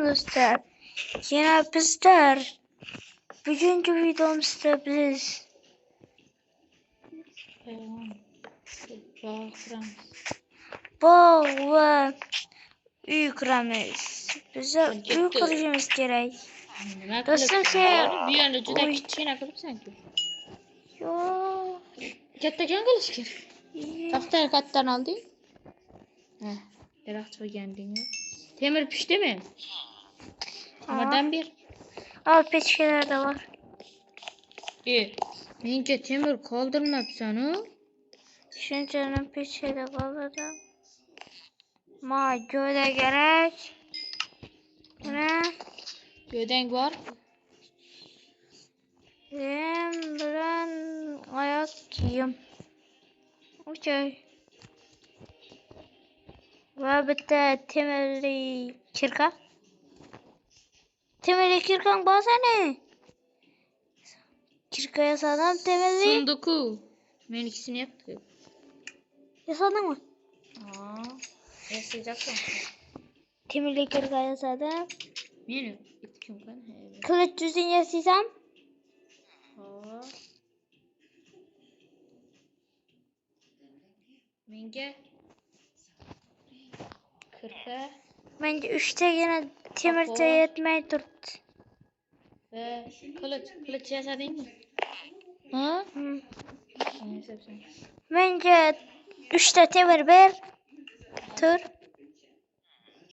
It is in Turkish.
Dostlar, yine bizler bugünkü videomuzda biz bağ ve uy kuramiz. Bize uy kurishimiz kerak. Dostlar, bir yanda juda kichkina qilib sanki. Yo'q. Kattagan qilish kerak. Taxtani kattadan olding. Daraxt bo'lganding. Temir pishdimi? Temirdan bir. Al, peçkeler de var. Menga temir qoldirmabsan-ku. Shunchaning peçkada qoldirdim. Ma gövde gerek. Ne? Gövdang bor? Benim bilen ayak kiyim. Okey. Ve bitta temirli kirka. Temirli kirkan basane. Kirka yasadım temirli. Sunduku. Men ikisini yaptık. Yasadın mı? Yasayacaksın. Temirli kirka yasadım. Meni kim kan? Kılıç düzün yasaysam. Menga kirka. Bence 3'te yine temirce yetmey durdu. Ve kılıç yasadın mı? Hı. Bence 3'te temir bir tur.